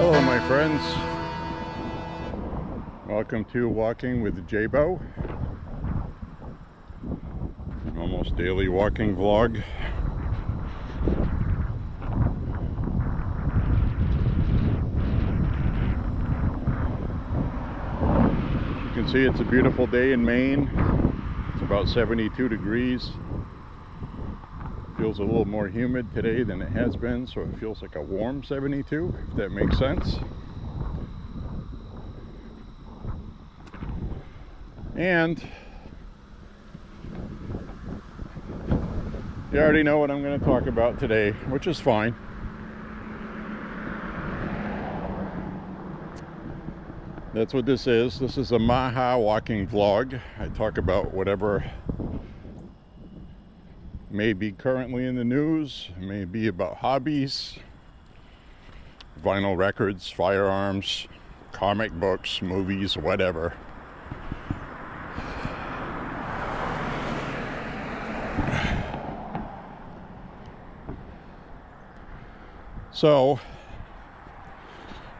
Hello my friends, welcome to Walking with J.Beau, an almost daily walking vlog. You can see it's a beautiful day in Maine. It's about 72 degrees. Feels a little more humid today than it has been, so it feels like a warm 72, if that makes sense. And you already know what I'm going to talk about today, which is fine. That's what this is. This is a MAHA walking vlog. I talk about whatever may be currently in the news, may be about hobbies, vinyl records, firearms, comic books, movies, whatever. So,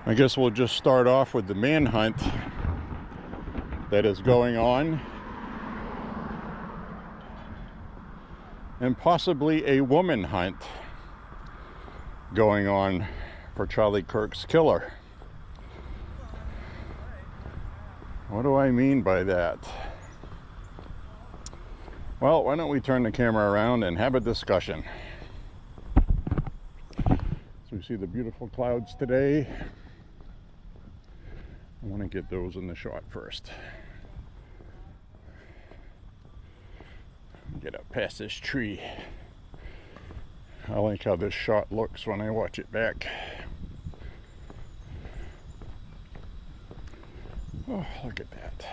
I guess we'll just start off with the manhunt that is going on, and possibly a woman hunt going on for Charlie Kirk's killer. What do I mean by that? Well, why don't we turn the camera around and have a discussion. So we see the beautiful clouds today. I want to get those in the shot first. Get up past this tree. I like how this shot looks when I watch it back. Oh, look at that.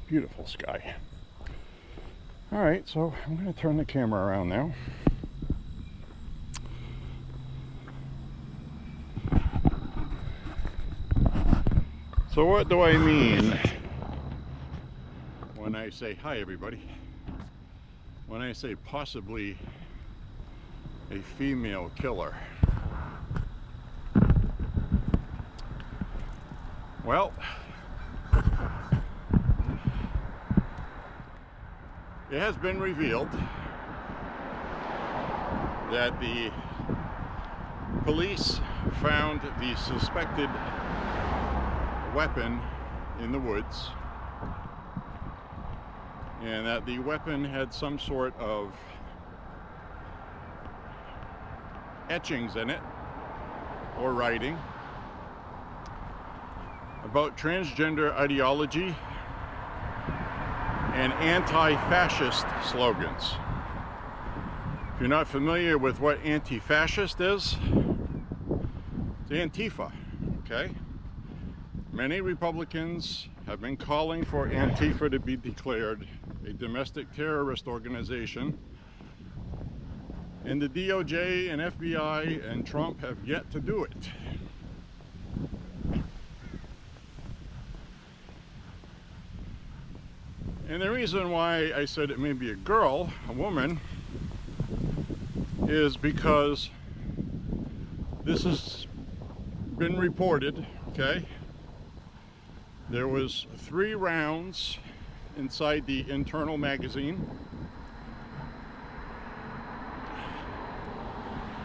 Beautiful sky. Alright, so I'm going to turn the camera around now. So what do I mean when I say, hi everybody, when I say possibly a female killer? Well, it has been revealed that the police found the suspected weapon in the woods, and that the weapon had some sort of etchings in it or writing about transgender ideology and anti-fascist slogans. If you're not familiar with what anti-fascist is, it's Antifa, okay? Many Republicans have been calling for Antifa to be declared a domestic terrorist organization, and the DOJ and FBI and Trump have yet to do it. And the reason why I said it may be a girl, a woman, is because this has been reported, okay? There was 3 rounds inside the internal magazine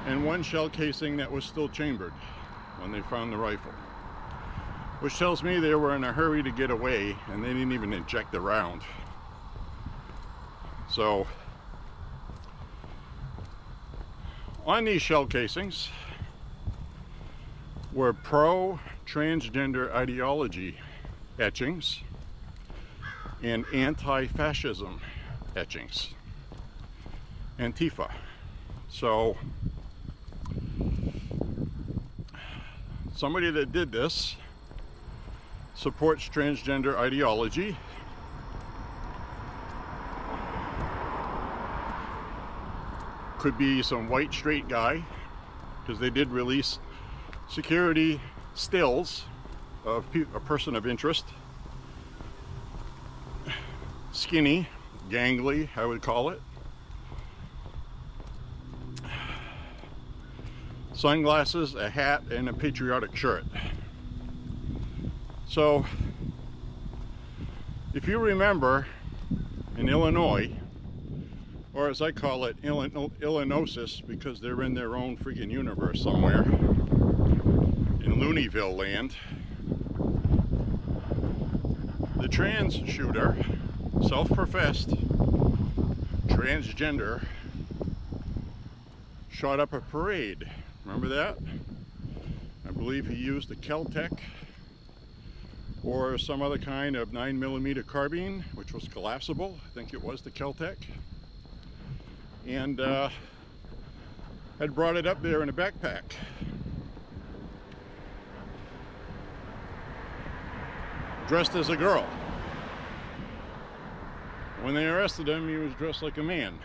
and 1 shell casing that was still chambered when they found the rifle, which tells me they were in a hurry to get away and they didn't even eject the round. So on these shell casings were pro-transgender ideology etchings and anti-fascism etchings. Antifa. So somebody that did this supports transgender ideology. Could be some white straight guy, because they did release security stills of a person of interest. Skinny, gangly, I would call it. Sunglasses, a hat, and a patriotic shirt. So, if you remember, in Illinois, or as I call it, Illinoisis, because they're in their own freaking universe somewhere, in Looneyville land, the trans shooter, self-professed transgender, shot up a parade. Remember that? I believe he used a Kel-Tec or some other kind of 9mm carbine, which was collapsible. I think it was the Kel-Tec. And had brought it up there in a backpack. Dressed as a girl. When they arrested him, he was dressed like a man.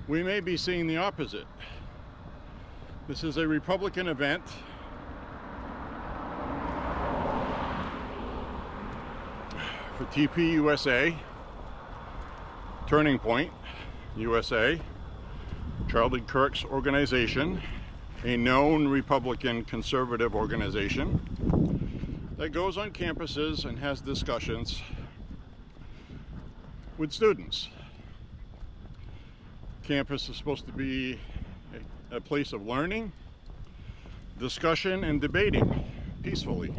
We may be seeing the opposite. This is a Republican event. For TP USA, Turning Point USA, Charlie Kirk's organization, a known Republican conservative organization that goes on campuses and has discussions with students. Campus is supposed to be a place of learning, discussion, and debating peacefully,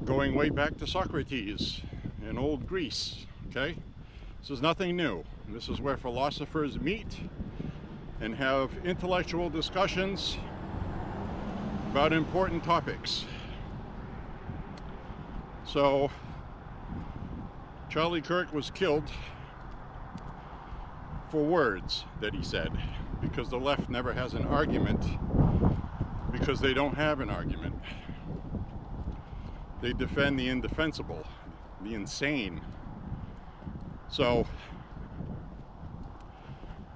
going way back to Socrates in old Greece, okay? This is nothing new. This is where philosophers meet and have intellectual discussions about important topics. So, Charlie Kirk was killed for words that he said, because the left never has an argument, because they don't have an argument. They defend the indefensible, the insane. So,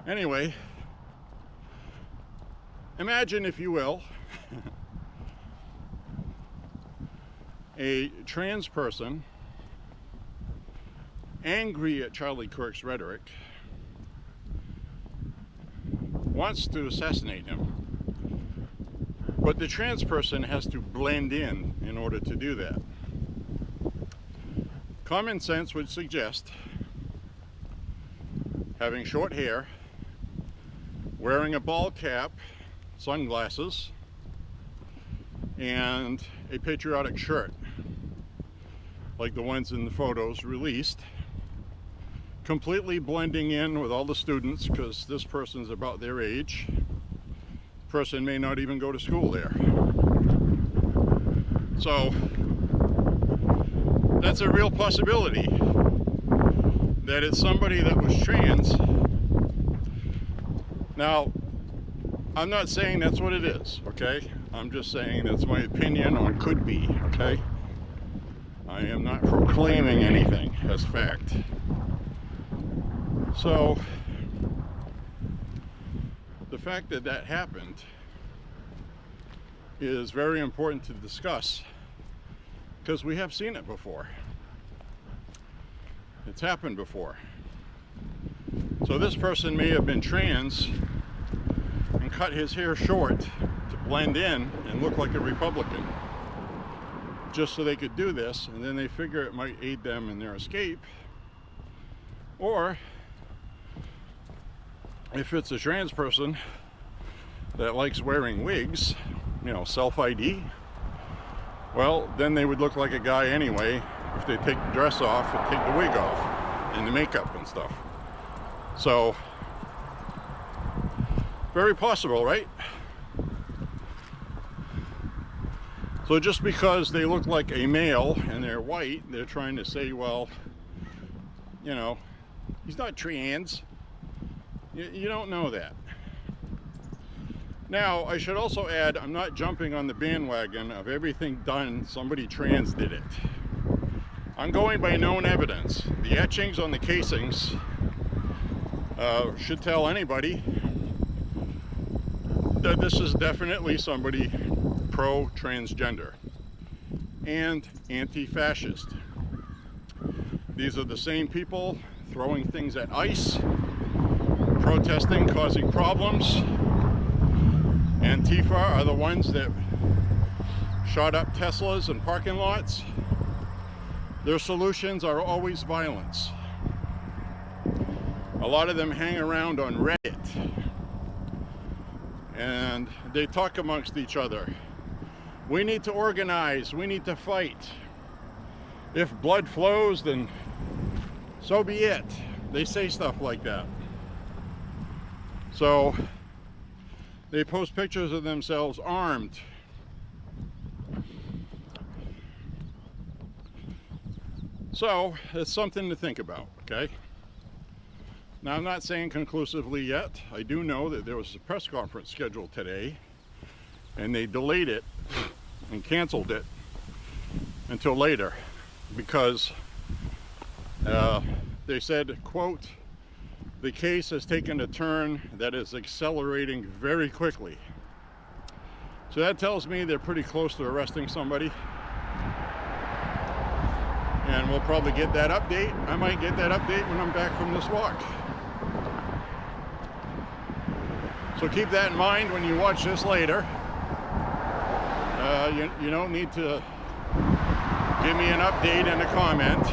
anyway, imagine, if you will, a trans person angry at Charlie Kirk's rhetoric, wants to assassinate him, but the trans person has to blend in order to do that. Common sense would suggest having short hair, wearing a ball cap, sunglasses, and a patriotic shirt, like the ones in the photos released, completely blending in with all the students, because this person's about their age. The person may not even go to school there. So that's a real possibility, that it's somebody that was trans Now, I'm not saying that's what it is, okay? I'm just saying that's my opinion on could be, okay? I am not proclaiming anything as fact. So, the fact that that happened is very important to discuss because we have seen it before. It's happened before. So this person may have been trans and cut his hair short to blend in and look like a Republican, just so they could do this, and then they figure it might aid them in their escape. Or if it's a trans person that likes wearing wigs, you know, self-ID, well, then they would look like a guy anyway if they take the dress off and take the wig off and the makeup and stuff. So, very possible, right? So just because they look like a male and they're white, they're trying to say, well, you know, he's not trans. You don't know that. Now, I should also add, I'm not jumping on the bandwagon of everything done, somebody trans did it. I'm going by known evidence. The etchings on the casings should tell anybody that this is definitely somebody pro-transgender and anti-fascist. These are the same people throwing things at ICE, protesting, causing problems. Antifa are the ones that shot up Teslas in parking lots. Their solutions are always violence. A lot of them hang around on Reddit and they talk amongst each other. We need to organize, we need to fight. If blood flows, then so be it. They say stuff like that. So they post pictures of themselves armed. So it's something to think about, okay? Now, I'm not saying conclusively yet. I do know that there was a press conference scheduled today and they delayed it and canceled it until later because they said, quote, the case has taken a turn that is accelerating very quickly. So that tells me they're pretty close to arresting somebody. And we'll probably get that update. I might get that update when I'm back from this walk. So keep that in mind when you watch this later. You don't need to give me an update and a comment.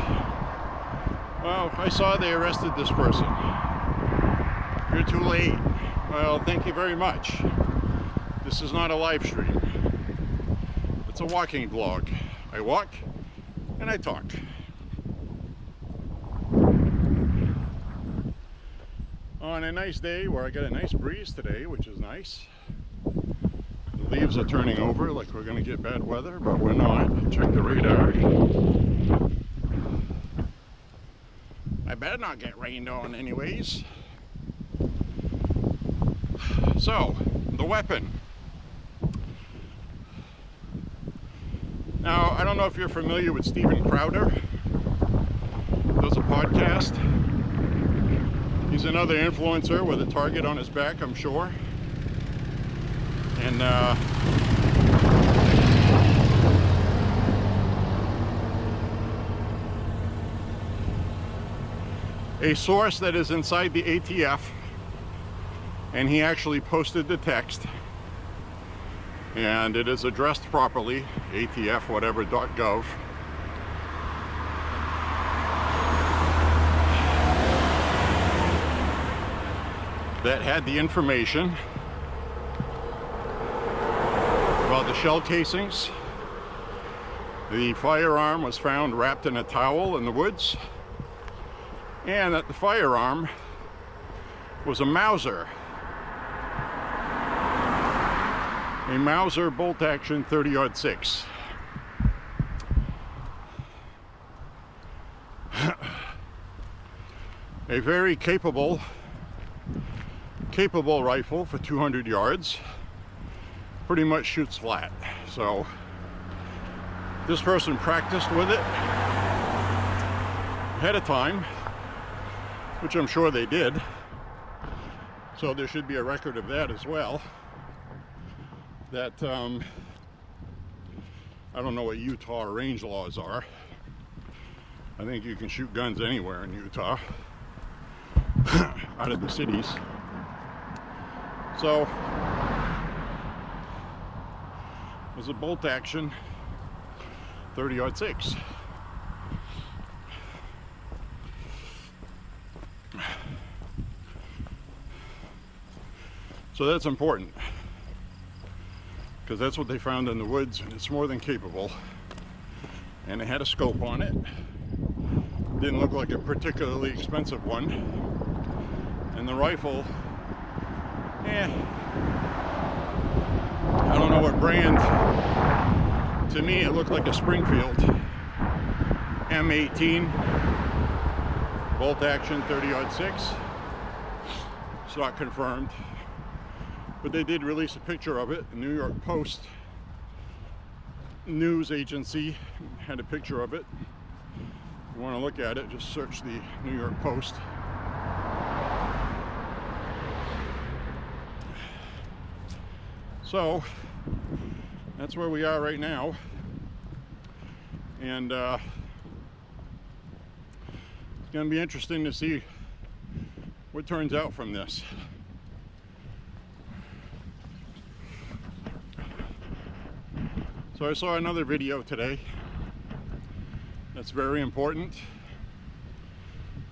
Well, I saw they arrested this person. You're too late. Well, thank you very much. This is not a live stream. It's a walking vlog. I walk and I talk. On a nice day where I got a nice breeze today, which is nice. The leaves are turning over like we're going to get bad weather, but we're not. Check the radar. I better not get rained on anyways. So, the weapon. Now, I don't know if you're familiar with Steven Crowder. He does a podcast. He's another influencer with a target on his back, I'm sure. And a source that is inside the ATF, and he actually posted the text, and it is addressed properly, ATF whatever.gov. That had the information about the shell casings. The firearm was found wrapped in a towel in the woods, and that the firearm was a Mauser. A Mauser bolt-action 30-06. A very capable capable rifle for 200 yards. Pretty much shoots flat. So this person practiced with it ahead of time, which I'm sure they did. So there should be a record of that as well. That I don't know what Utah range laws are. I think you can shoot guns anywhere in Utah out of the cities. So it was a bolt action 30-06. So that's important, because that's what they found in the woods, and it's more than capable. And it had a scope on it. Didn't look like a particularly expensive one. And the rifle, I don't know what brand. To me, it looked like a Springfield M18 bolt action 30-06. It's not confirmed, but they did release a picture of it. The New York Post news agency had a picture of it. If you want to look at it, just search the New York Post. So that's where we are right now, and it's going to be interesting to see what turns out from this. So I saw another video today that's very important.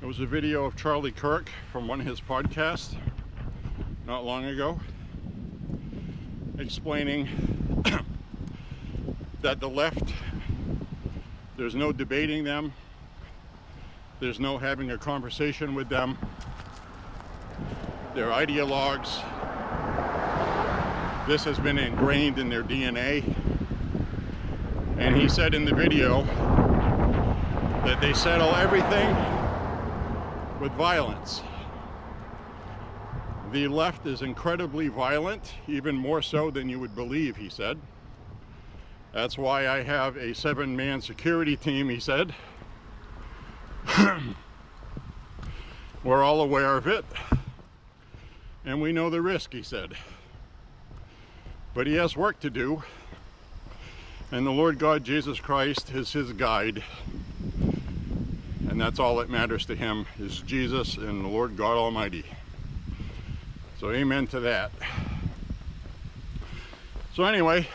It was a video of Charlie Kirk from one of his podcasts not long ago, explaining that the left, there's no debating them, there's no having a conversation with them, they're ideologues. This has been ingrained in their DNA. And he said in the video that they settle everything with violence. The left is incredibly violent, even more so than you would believe, he said. That's why I have a 7-man security team, he said. We're all aware of it, and we know the risk, he said. But he has work to do, and the Lord God Jesus Christ is his guide. And that's all that matters to him, is Jesus and the Lord God Almighty. So amen to that. So anyway,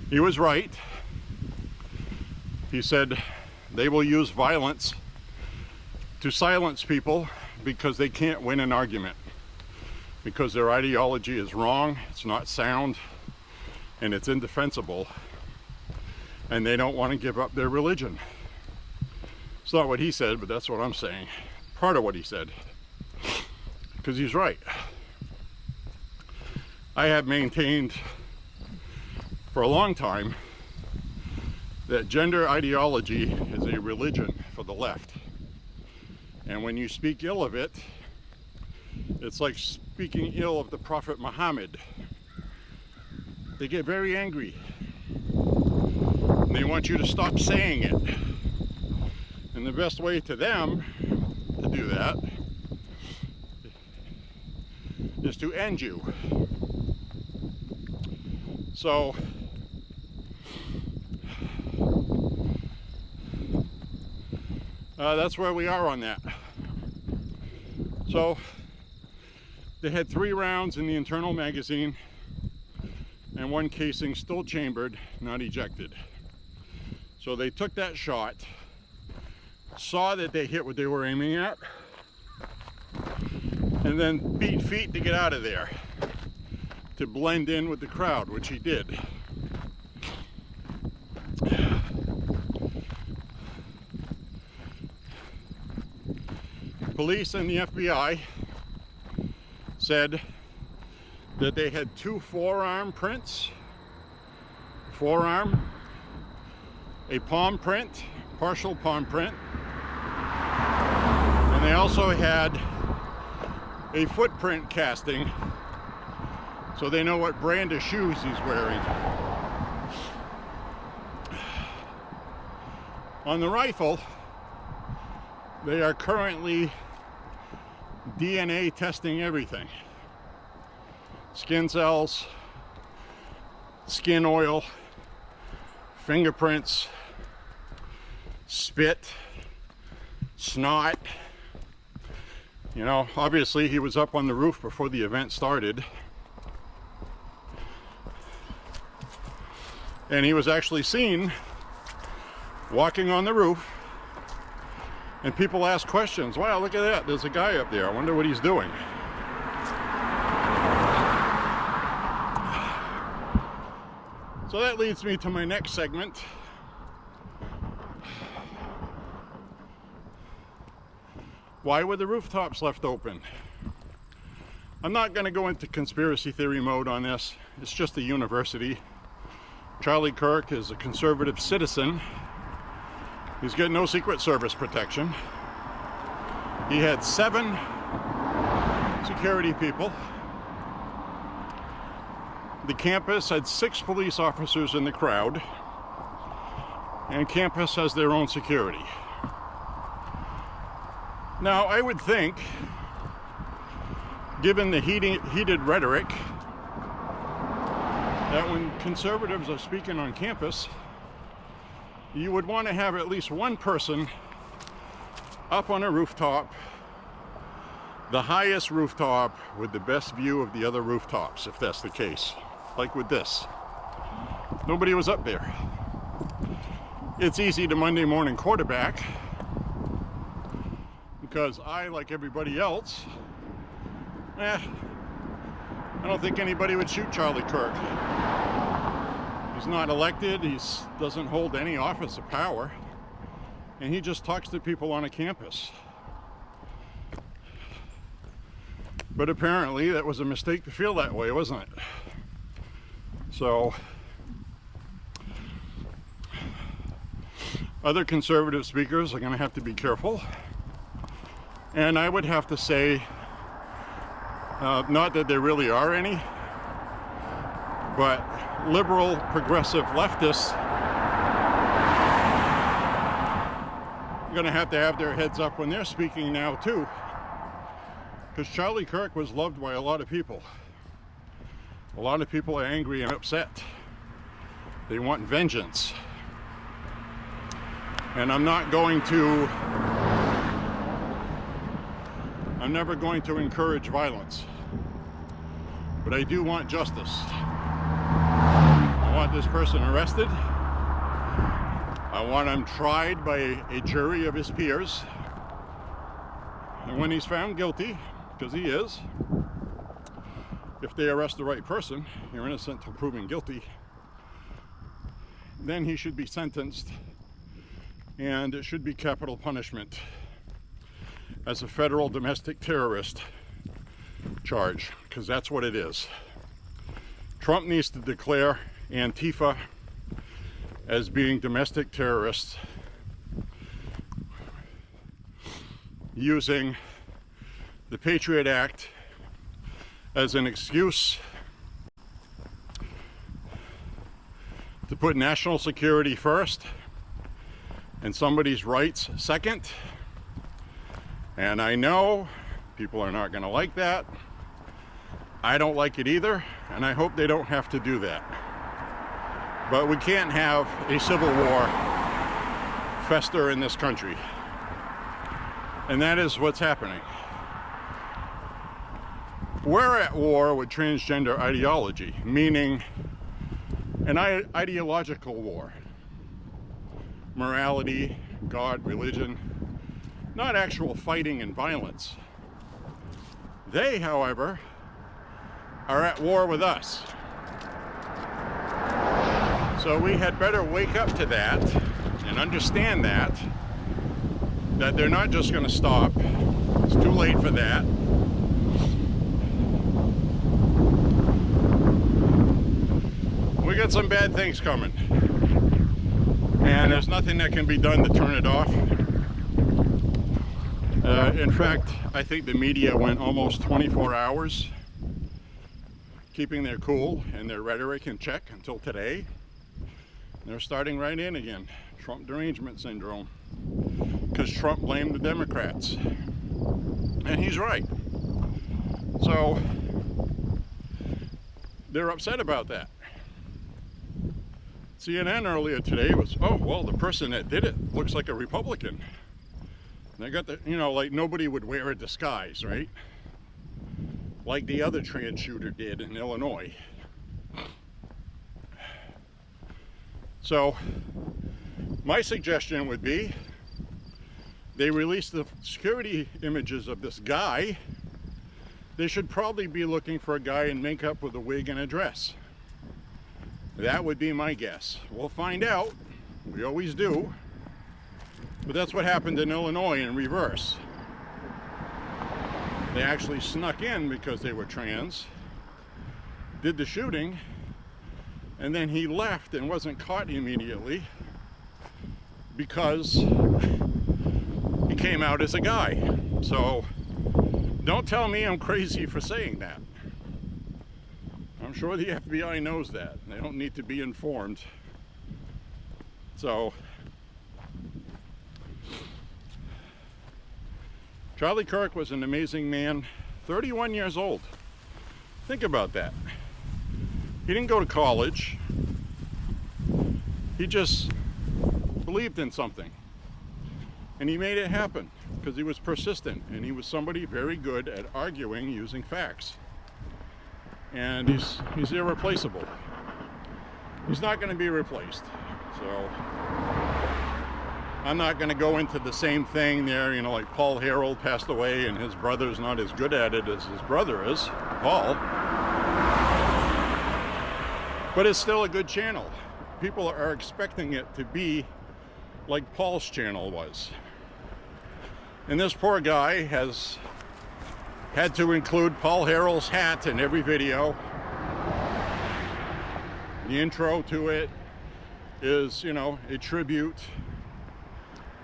he was right. He said they will use violence to silence people because they can't win an argument, because their ideology is wrong, it's not sound, and it's indefensible, and they don't want to give up their religion. It's not what he said, but that's what I'm saying. Part of what he said, because he's right. I have maintained for a long time that gender ideology is a religion for the left. And when you speak ill of it, it's like speaking ill of the Prophet Muhammad. They get very angry. And they want you to stop saying it. And the best way to them to do that is to end you. So that's where we are on that. So they had 3 rounds in the internal magazine and 1 casing still chambered, not ejected. So they took that shot, saw that they hit what they were aiming at, and then beat feet to get out of there, to blend in with the crowd, which he did. Police and the FBI said that they had 2 forearm prints, a palm print, partial palm print, and they also had a footprint casting so they know what brand of shoes he's wearing. On the rifle, they are currently DNA testing everything. Skin cells, skin oil, fingerprints, spit, snot. You know, obviously he was up on the roof before the event started. And he was actually seen walking on the roof. And people ask questions. Wow, look at that. There's a guy up there. I wonder what he's doing. So that leads me to my next segment. Why were the rooftops left open? I'm not going to go into conspiracy theory mode on this. It's just a university. Charlie Kirk is a conservative citizen. He's got no Secret Service protection. He had 7 security people. The campus had 6 police officers in the crowd. And campus has their own security. Now, I would think, given the heated rhetoric, that when conservatives are speaking on campus, you would want to have at least one person up on a rooftop, the highest rooftop with the best view of the other rooftops, if that's the case. Like with this. Nobody was up there. It's easy to Monday morning quarterback, because I, like everybody else, I don't think anybody would shoot Charlie Kirk. He's not elected, he doesn't hold any office of power, and he just talks to people on a campus. But apparently that was a mistake to feel that way, wasn't it? So, other conservative speakers are going to have to be careful. And I would have to say, not that there really are any, but liberal, progressive leftists are going to have their heads up when they're speaking now too. Because Charlie Kirk was loved by a lot of people. A lot of people are angry and upset. They want vengeance. And I'm never going to encourage violence. But I do want justice. I want this person arrested. I want him tried by a jury of his peers. And when he's found guilty, because he is, if they arrest the right person, you're innocent till proven guilty, then he should be sentenced, and it should be capital punishment as a federal domestic terrorist charge, because that's what it is. Trump needs to declare Antifa as being domestic terrorists using the Patriot Act as an excuse to put national security first and somebody's rights second. And I know people are not going to like that. I don't like it either, and I hope they don't have to do that. But we can't have a civil war fester in this country. And that is what's happening. We're at war with transgender ideology, meaning an ideological war. Morality, God, religion, not actual fighting and violence. They, however, are at war with us. So we had better wake up to that and understand that they're not just going to stop. It's too late for that. We got some bad things coming, and there's nothing that can be done to turn it off. In fact, I think the media went almost 24 hours keeping their cool and their rhetoric in check until today. They're starting right in again. Trump derangement syndrome. Because Trump blamed the Democrats. And he's right. So, they're upset about that. CNN earlier today was, oh, well, the person that did it looks like a Republican. And they got the, you know, like nobody would wear a disguise, right? Like the other trans shooter did in Illinois. So, my suggestion would be they release the security images of this guy. They should probably be looking for a guy in makeup with a wig and a dress. That would be my guess. We'll find out. We always do. But that's what happened in Illinois in reverse. They actually snuck in because they were trans, did the shooting, and then he left and wasn't caught immediately because he came out as a guy. So don't tell me I'm crazy for saying that. I'm sure the FBI knows that. They don't need to be informed. So Charlie Kirk was an amazing man, 31 years old. Think about that. He didn't go to college. He just believed in something. And he made it happen because he was persistent and he was somebody very good at arguing using facts. And he's irreplaceable. He's not going to be replaced. So I'm not going to go into the same thing there, you know, like Paul Harold passed away and his brother's not as good at it as his brother is, Paul. But it's still a good channel. People are expecting it to be like Paul's channel was. And this poor guy has had to include Paul Harold's hat in every video. The intro to it is, you know, a tribute.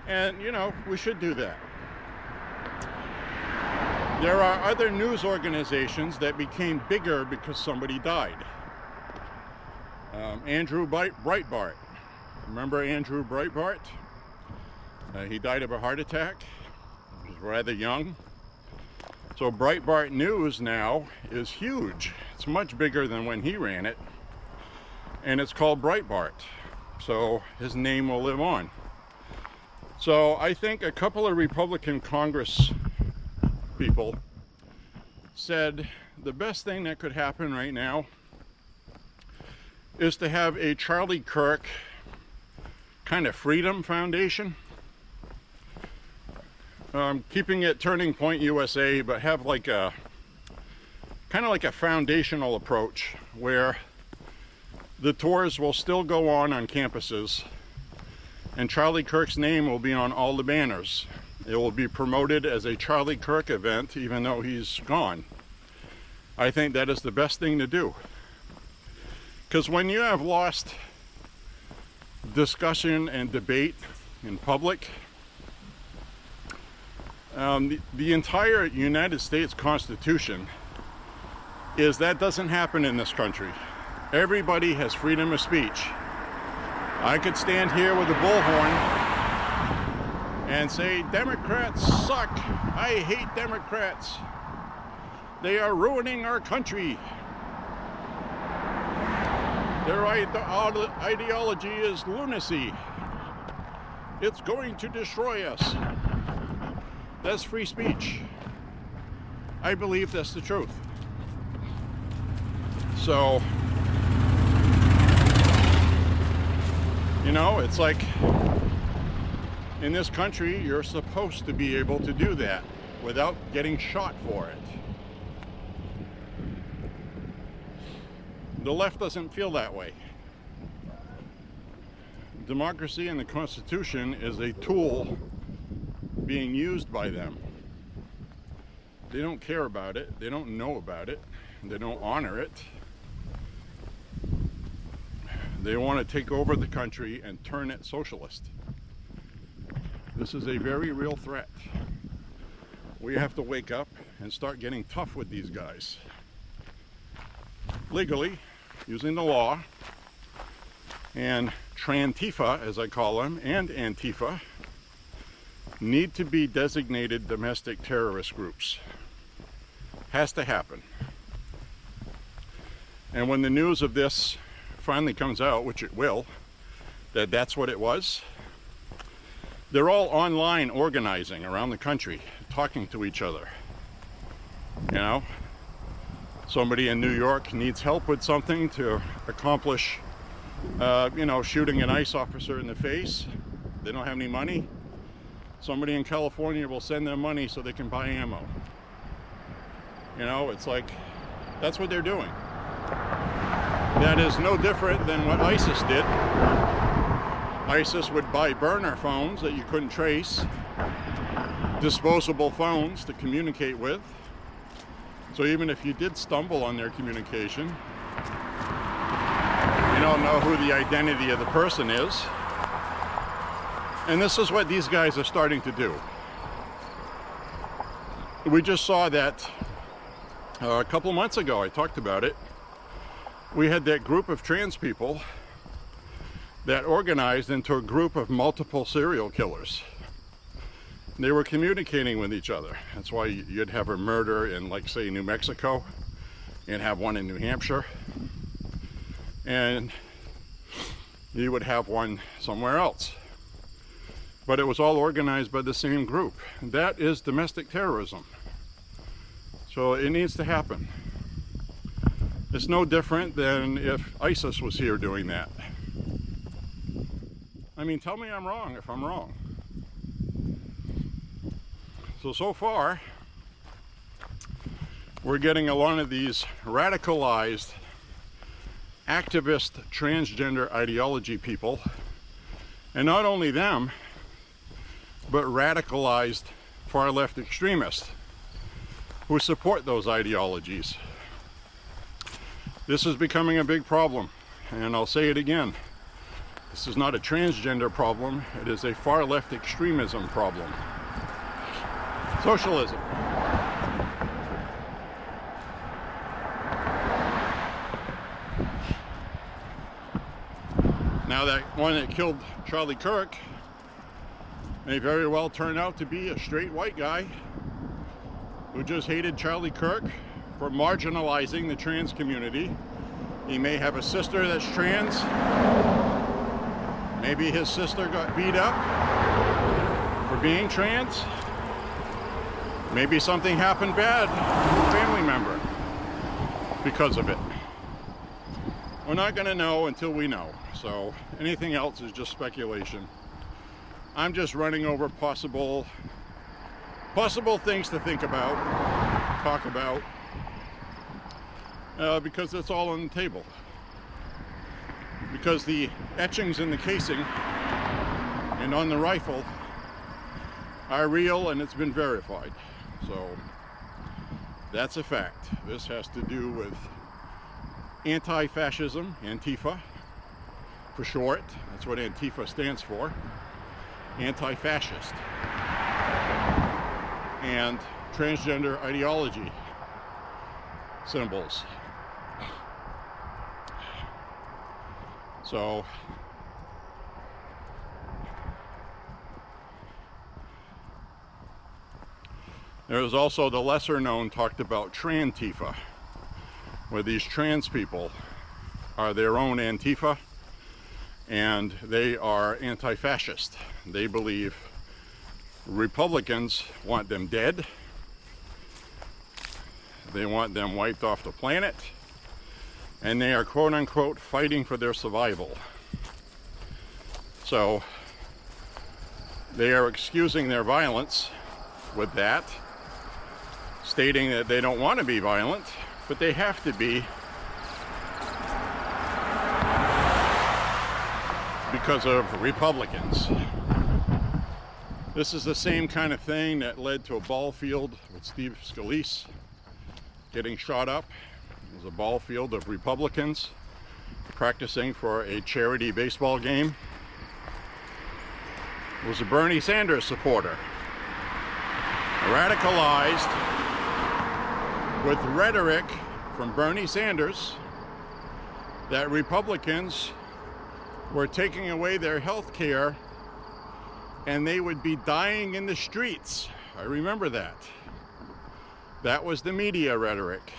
And, you know, we should do that. There are other news organizations that became bigger because somebody died. Andrew Breitbart. Remember Andrew Breitbart? He died of a heart attack. He was rather young. So Breitbart News now is huge. It's much bigger than when he ran it. And it's called Breitbart. So his name will live on. So I think a couple of Republican Congress people said the best thing that could happen right now is to have a Charlie Kirk kind of freedom foundation. Keeping it Turning Point USA, but have like a kind of like a foundational approach where the tours will still go on campuses and Charlie Kirk's name will be on all the banners. It will be promoted as a Charlie Kirk event even though he's gone. I think that is the best thing to do. Because when you have lost discussion and debate in public, the entire United States Constitution is that doesn't happen in this country. Everybody has freedom of speech. I could stand here with a bullhorn and say, Democrats suck. I hate Democrats. They are ruining our country. Their ideology is lunacy. It's going to destroy us. That's free speech. I believe that's the truth. So, you know, it's like in this country, you're supposed to be able to do that without getting shot for it. The left doesn't feel that way. Democracy and the Constitution is a tool being used by them. They don't care about it. They don't know about it. They don't honor it. They want to take over the country and turn it socialist. This is a very real threat. we have to wake up and start getting tough with these guys. Legally, using the law, and Trantifa, as I call them, and Antifa, need to be designated domestic terrorist groups. Has to happen. And when the news of this finally comes out, which it will, that that's what it was, they're all online organizing around the country, talking to each other. You know, somebody in New York needs help with something to accomplish, you know, shooting an ICE officer in the face. They don't have any money. Somebody in California will send them money so they can buy ammo. You know, it's like, that's what they're doing. That is no different than what ISIS did. ISIS would buy burner phones that you couldn't trace, disposable phones to communicate with. So even if you did stumble on their communication, you don't know who the identity of the person is. And this is what these guys are starting to do. We just saw that a couple months ago. I talked about it. We had that group of trans people that organized into a group of multiple serial killers. They were communicating with each other. That's why you'd have a murder in, like, say, New Mexico, and have one in New Hampshire, and you would have one somewhere else. But it was all organized by the same group. That is domestic terrorism. So it needs to happen. It's no different than if ISIS was here doing that. I mean, tell me I'm wrong if I'm wrong. So far, we're getting a lot of these radicalized, activist, transgender ideology people, and not only them, but radicalized far-left extremists who support those ideologies. This is becoming a big problem, and I'll say it again. This is not a transgender problem, it is a far-left extremism problem. Socialism. Now that one that killed Charlie Kirk may very well turn out to be a straight white guy who just hated Charlie Kirk for marginalizing the trans community. He may have a sister that's trans. Maybe his sister got beat up for being trans. Maybe something happened bad to a family member because of it. We're not going to know until we know. So anything else is just speculation. I'm just running over possible things to think about, talk about, because it's all on the table. Because the etchings in the casing and on the rifle are real, and it's been verified. So that's a fact. This has to do with anti-fascism, Antifa for short. That's what Antifa stands for. Anti-fascist. And transgender ideology symbols. So there's also the lesser known talked about Trantifa, where these trans people are their own Antifa, and they are anti-fascist. They believe Republicans want them dead. They want them wiped off the planet, and they are quote-unquote fighting for their survival. So they are excusing their violence with that, stating that they don't want to be violent, but they have to be because of Republicans. This is the same kind of thing that led to a ball field with Steve Scalise getting shot up. It was a ball field of Republicans practicing for a charity baseball game. It was a Bernie Sanders supporter radicalized with rhetoric from Bernie Sanders that Republicans were taking away their health care and they would be dying in the streets. I remember that. That was the media rhetoric.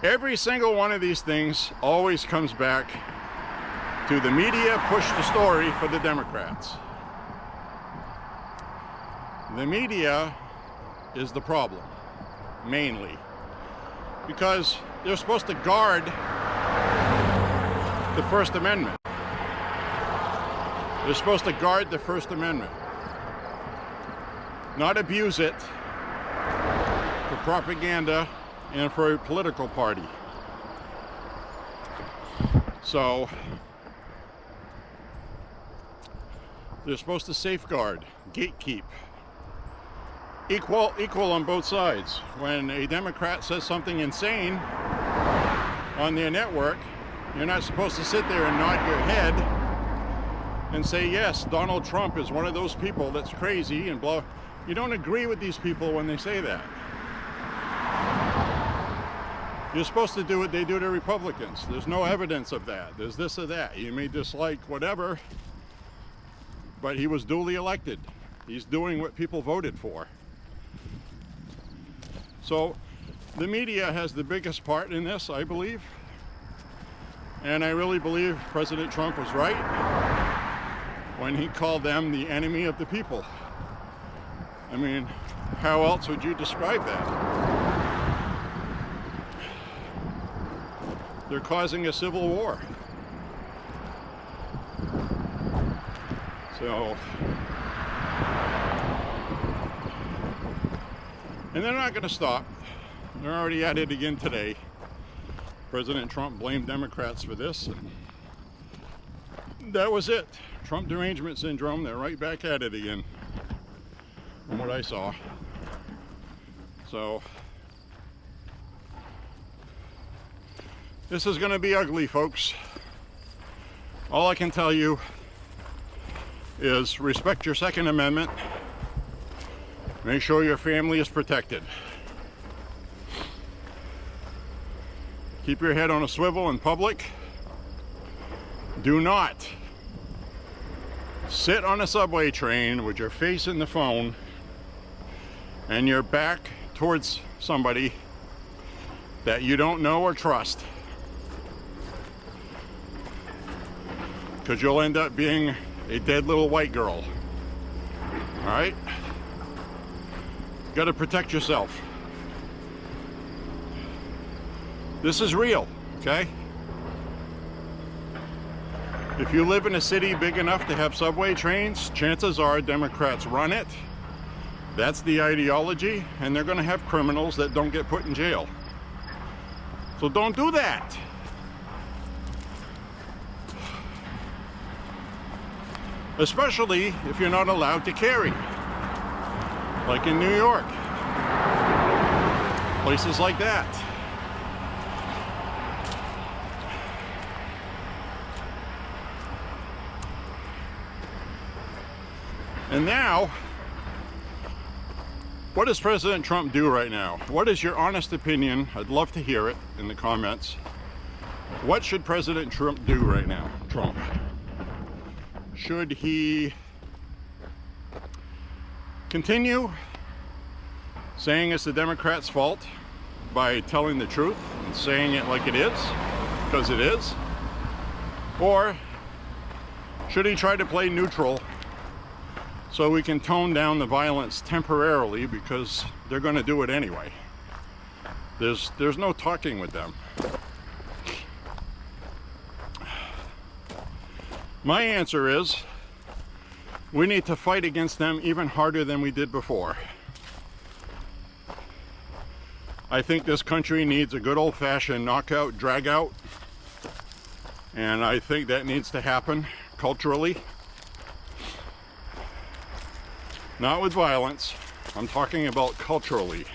Every single one of these things always comes back to the media push the story for the Democrats. The media is the problem, mainly, because they're supposed to guard the First Amendment. They're supposed to guard the First Amendment, not abuse it for propaganda and for a political party. So they're supposed to safeguard, gatekeep, equal on both sides. When a Democrat says something insane on their network, you're not supposed to sit there and nod your head and say, yes, Donald Trump is one of those people that's crazy and blah. You don't agree with these people when they say that. You're supposed to do what they do to Republicans. There's no evidence of that. There's this or that. You may dislike whatever, but he was duly elected. He's doing what people voted for. So the media has the biggest part in this, I believe. And I really believe President Trump was right when he called them the enemy of the people. I mean, how else would you describe that? They're causing a civil war. So, and they're not going to stop. They're already at it again today. President Trump blamed Democrats for this, and that was it. Trump derangement syndrome, they're right back at it again, from what I saw. So, this is going to be ugly, folks. All I can tell you is respect your Second Amendment. Make sure your family is protected. Keep your head on a swivel in public. Do not sit on a subway train with your face in the phone and your back towards somebody that you don't know or trust, because you'll end up being a dead little white girl. All right? You got to protect yourself. This is real, okay? If you live in a city big enough to have subway trains, chances are Democrats run it. That's the ideology, and they're going to have criminals that don't get put in jail. So don't do that. Especially if you're not allowed to carry, like in New York, places like that. And now, what does President Trump do right now? What is your honest opinion? I'd love to hear it in the comments. What should President Trump do right now? Trump. Should he continue saying it's the Democrats' fault by telling the truth and saying it like it is, because it is? Or should he try to play neutral so we can tone down the violence temporarily, because they're going to do it anyway? There's no talking with them. My answer is, we need to fight against them even harder than we did before. I think this country needs a good old-fashioned knockout, drag-out, and I think that needs to happen culturally. Not with violence, I'm talking about culturally.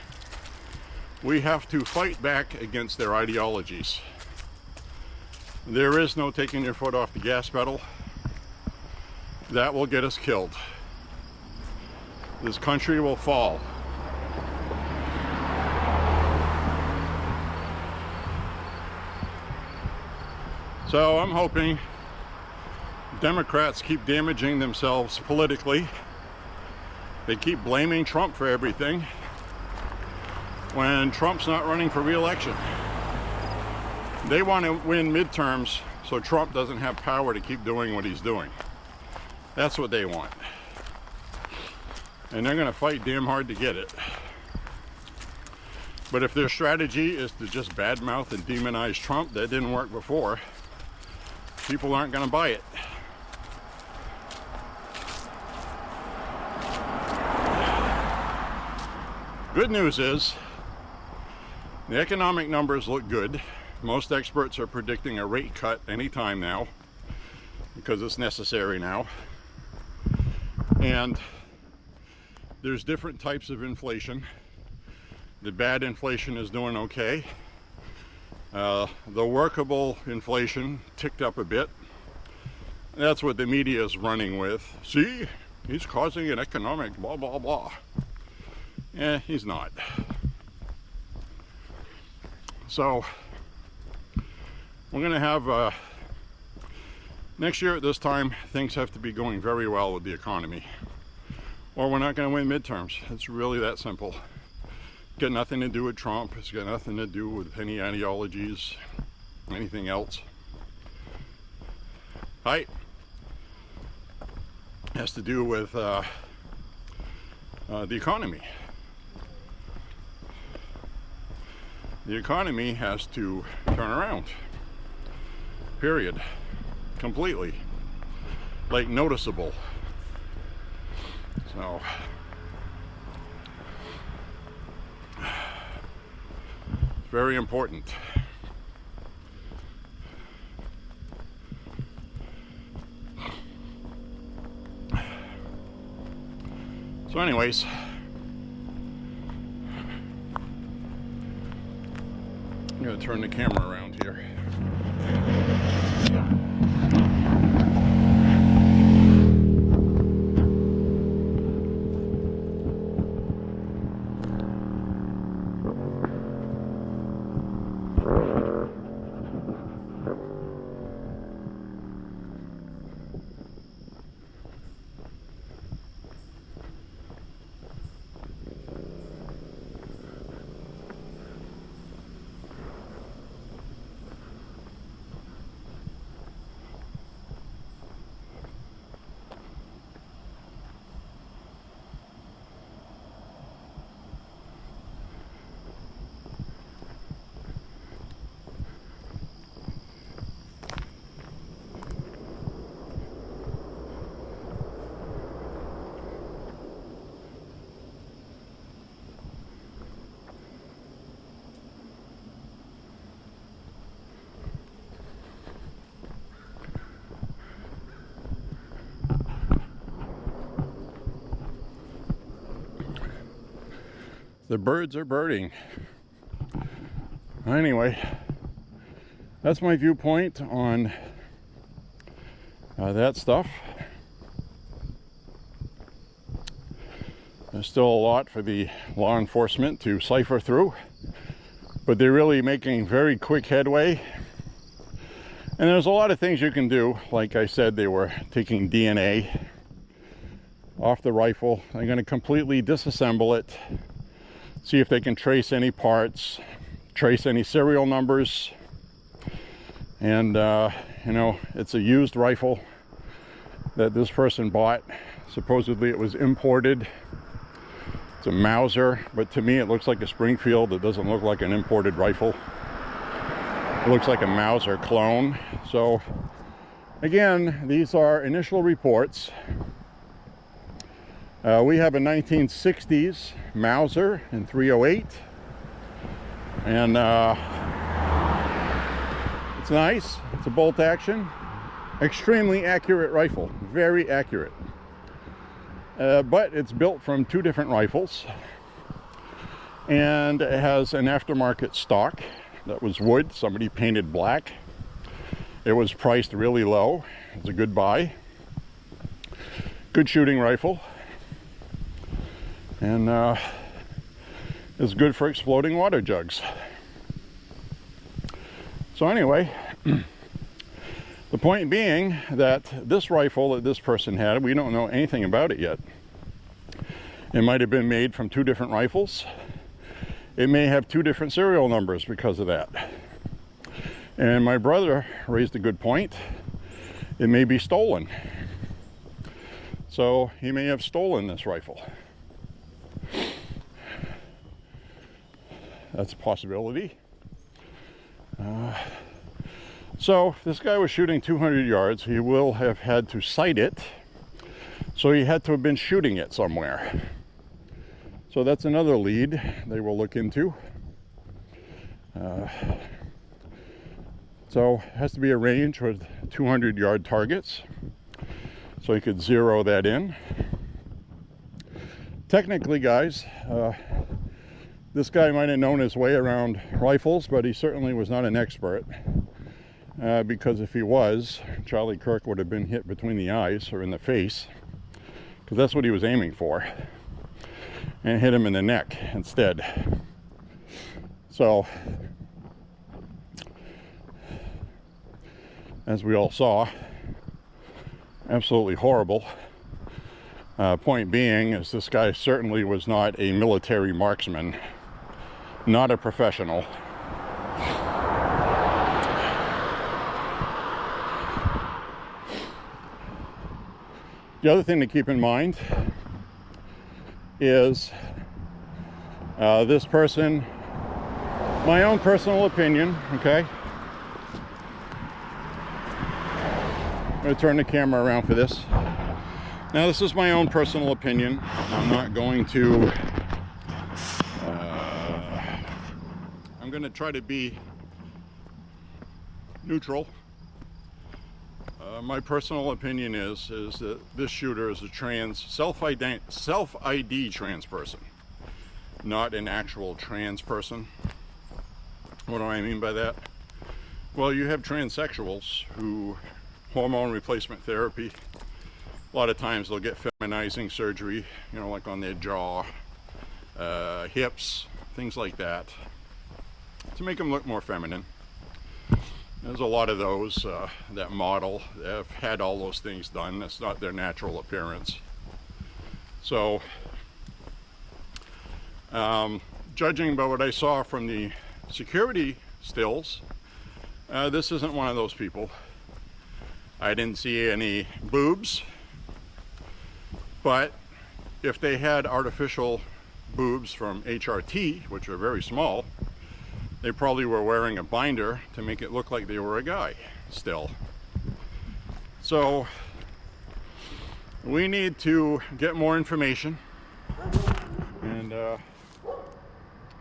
We have to fight back against their ideologies. There is no taking your foot off the gas pedal. That will get us killed. this country will fall. So I'm hoping Democrats keep damaging themselves politically. They keep blaming Trump for everything when Trump's not running for re-election. They want to win midterms so Trump doesn't have power to keep doing what he's doing. That's what they want. And they're going to fight damn hard to get it. But if their strategy is to just badmouth and demonize Trump, that didn't work before, people aren't going to buy it. Good news is the economic numbers look good. Most experts are predicting a rate cut anytime now because it's necessary now. And there's different types of inflation. The bad inflation is doing okay. The workable inflation ticked up a bit. That's what the media is running with. See, he's causing an economic blah, blah, blah. He's not. So, we're going to have, next year at this time, things have to be going very well with the economy. Or we're not going to win midterms. It's really that simple. Got nothing to do with Trump. It's got nothing to do with any ideologies, anything else. Right? Has to do with the economy. The economy has to turn around. Period. Completely. Like noticeable. So very important. So anyways, I'm going to turn the camera around here. The birds are birding. Anyway, that's my viewpoint on that stuff. There's still a lot for the law enforcement to cipher through, but they're really making very quick headway. And there's a lot of things you can do. Like I said, they were taking DNA off the rifle. They're going to completely disassemble it. See if they can trace any parts, trace any serial numbers. And, you know, it's a used rifle that this person bought. Supposedly it was imported. It's a Mauser, but to me it looks like a Springfield. It doesn't look like an imported rifle. It looks like a Mauser clone. So, again, these are initial reports. We have a 1960s Mauser in 308, and it's nice. It's a bolt action, extremely accurate rifle, very accurate. But it's built from two different rifles, and it has an aftermarket stock that was wood. Somebody painted black. It was priced really low. It's a good buy. Good shooting rifle. and is good for exploding water jugs. So anyway, the point being that this rifle that this person had, we don't know anything about it yet. It might have been made from 2 different rifles. It may have 2 different serial numbers because of that. And my brother raised a good point. It may be stolen. So he may have stolen this rifle. That's a possibility. So if this guy was shooting 200 yards, he will have had to sight it. So he had to have been shooting it somewhere. So that's another lead they will look into. So it has to be a range with 200-yard targets. So you could zero that in. Technically, guys, this guy might have known his way around rifles, but he certainly was not an expert. Because if he was, Charlie Kirk would have been hit between the eyes or in the face, because that's what he was aiming for, and hit him in the neck instead. So, as we all saw, absolutely horrible. Point being is this guy certainly was not a military marksman, not a professional. The other thing to keep in mind is this person, my own personal opinion, okay? I'm going to turn the camera around for this. Now, this is my own personal opinion. I'm not going to, I'm going to try to be neutral. My personal opinion is that this shooter is a self-ID trans person, not an actual trans person. What do I mean by that? Well, you have transsexuals who hormone replacement therapy. A lot of times they'll get feminizing surgery, you know, like on their jaw, hips, things like that, to make them look more feminine. There's a lot of those that model have had all those things done. That's not their natural appearance. So, judging by what I saw from the security stills, this isn't one of those people. I didn't see any boobs, but if they had artificial boobs from HRT, which are very small, they probably were wearing a binder to make it look like they were a guy still. So we need to get more information, and I'm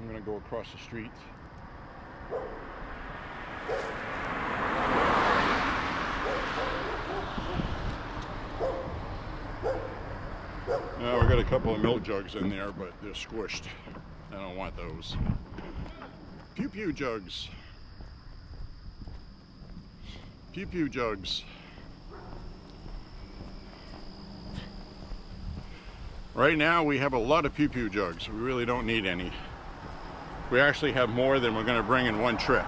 gonna go across the street. Now we got a couple of milk jugs in there, but they're squished. I don't want those. Pew pew jugs. Pew pew jugs. Right now we have a lot of pew pew jugs. We really don't need any. We actually have more than we're going to bring in one trip.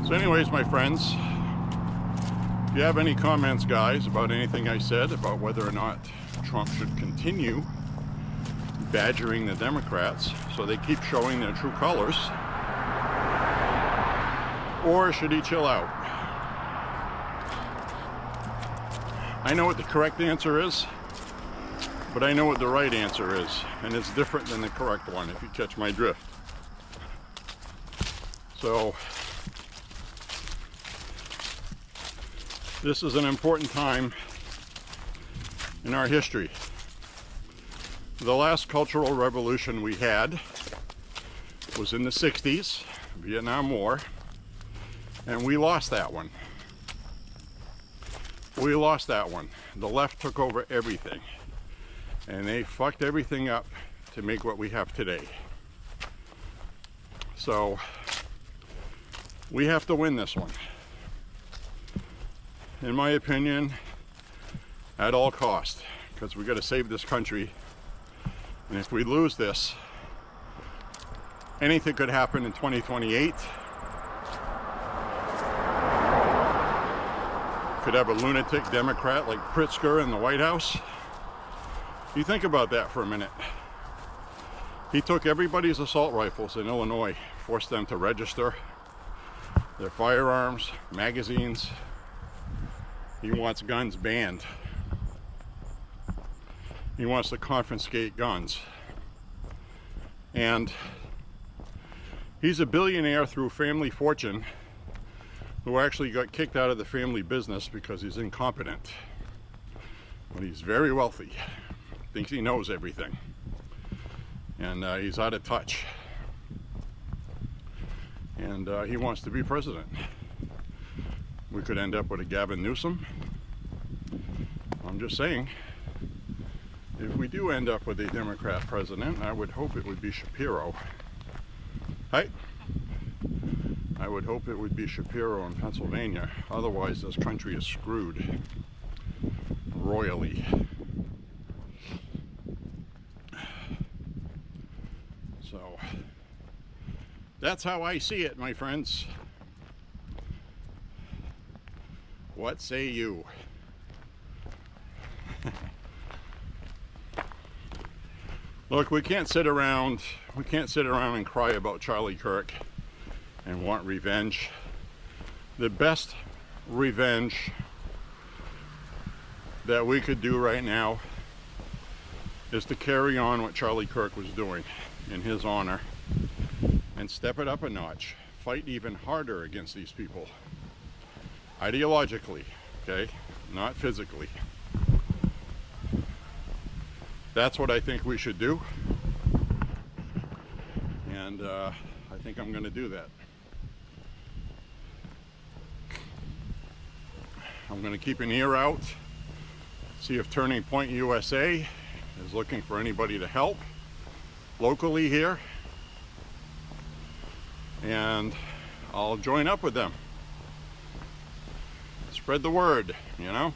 So anyways, my friends, if you have any comments, guys, about anything I said about whether or not Trump should continue badgering the Democrats so they keep showing their true colors, or should he chill out? I know what the correct answer is, but I know what the right answer is, and it's different than the correct one, if you catch my drift. So this is an important time in our history. The last cultural revolution we had was in the 60s, Vietnam War, and we lost that one. We lost that one. The left took over everything, and they fucked everything up to make what we have today. So we have to win this one. in my opinion, at all cost, because we got to save this country. And if we lose this, anything could happen in 2028. Could have a lunatic Democrat like Pritzker in the White House. You think about that for a minute. He took everybody's assault rifles in Illinois, forced them to register their firearms, magazines. He wants guns banned. He wants to confiscate guns. And he's a billionaire through family fortune who actually got kicked out of the family business because he's incompetent. But he's very wealthy. Thinks he knows everything. And he's out of touch. And he wants to be president. We could end up with a Gavin Newsom. I'm just saying, if we do end up with a Democrat president, I would hope it would be Shapiro. Hi. I would hope it would be Shapiro in Pennsylvania. Otherwise, this country is screwed royally. So, that's how I see it, my friends. What say you? Look, we can't sit around and cry about Charlie Kirk and want revenge. The best revenge that we could do right now is to carry on what Charlie Kirk was doing in his honor and step it up a notch. Fight even harder against these people. Ideologically, okay? Not physically. That's what I think we should do. And I think I'm going to do that. I'm going to keep an ear out, see if Turning Point USA is looking for anybody to help locally here. And I'll join up with them. Spread the word, you know.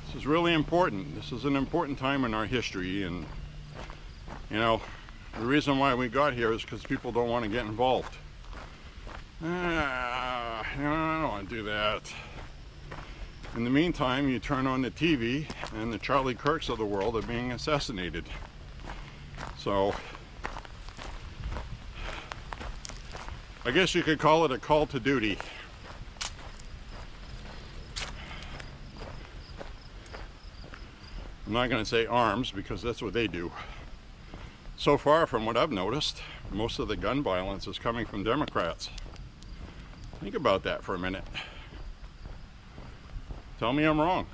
This is really important. This is an important time in our history, and you know, the reason why we got here is because people don't want to get involved. I don't want to do that. In the meantime, you turn on the TV and the Charlie Kirks of the world are being assassinated. So, I guess you could call it a call to duty. I'm not going to say arms because that's what they do. So far, from what I've noticed, most of the gun violence is coming from Democrats. Think about that for a minute. Tell me I'm wrong.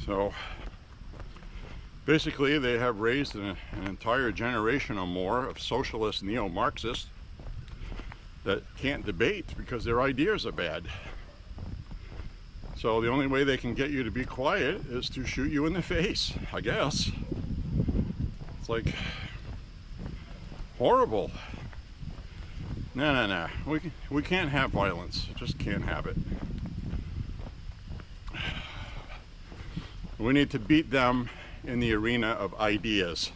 So basically they have raised an entire generation or more of socialist neo-Marxists that can't debate because their ideas are bad. So the only way they can get you to be quiet is to shoot you in the face, I guess. It's like horrible. No. We can't have violence. Just can't have it. We need to beat them in the arena of ideas,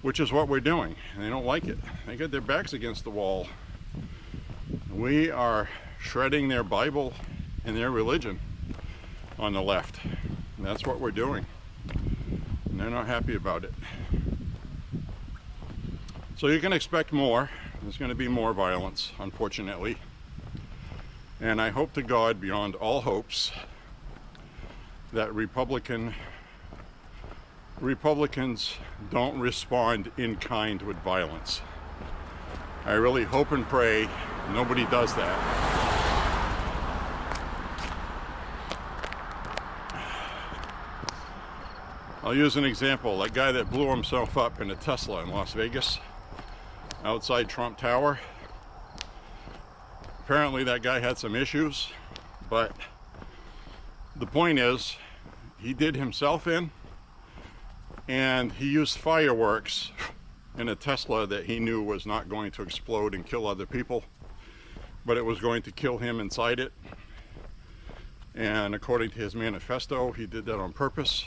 which is what we're doing. And they don't like it. They got their backs against the wall. We are shredding their Bible and their religion on the left. And that's what we're doing. And they're not happy about it. So you can expect more. There's going to be more violence, unfortunately. And I hope to God, beyond all hopes, that Republicans don't respond in kind with violence. I really hope and pray nobody does that. I'll use an example. That guy that blew himself up in a Tesla in Las Vegas, outside Trump Tower. Apparently that guy had some issues, but the point is, he did himself in, and he used fireworks in a Tesla that he knew was not going to explode and kill other people, but it was going to kill him inside it. And according to his manifesto, he did that on purpose.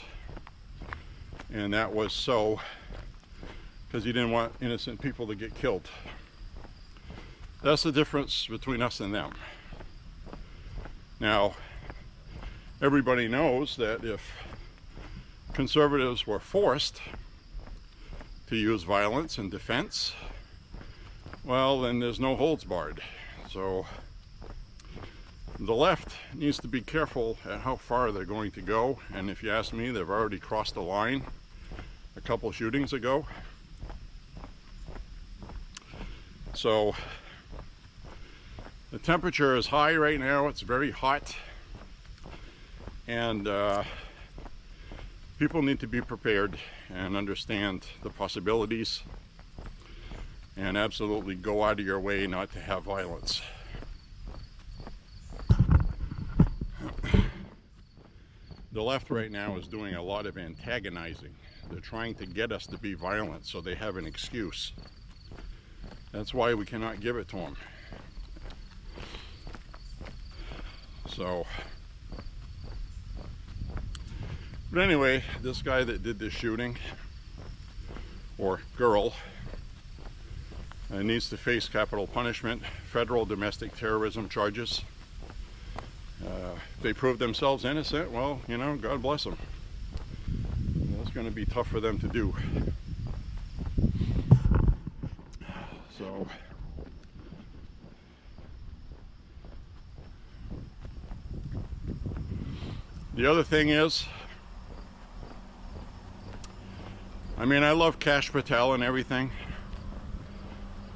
And that was so because he didn't want innocent people to get killed. That's the difference between us and them. Now, everybody knows that if conservatives were forced to use violence in defense, well, then there's no holds barred. So the left needs to be careful at how far they're going to go. And if you ask me, they've already crossed the line a couple shootings ago. So the temperature is high right now. It's very hot. And people need to be prepared and understand the possibilities, and absolutely go out of your way not to have violence. The left right now is doing a lot of antagonizing. They're trying to get us to be violent so they have an excuse. That's why we cannot give it to them. So, but anyway, this guy that did this shooting, or girl, needs to face capital punishment, federal domestic terrorism charges. If they prove themselves innocent, well, you know, God bless them. That's going to be tough for them to do. So, the other thing is, I mean, I love Kash Patel and everything,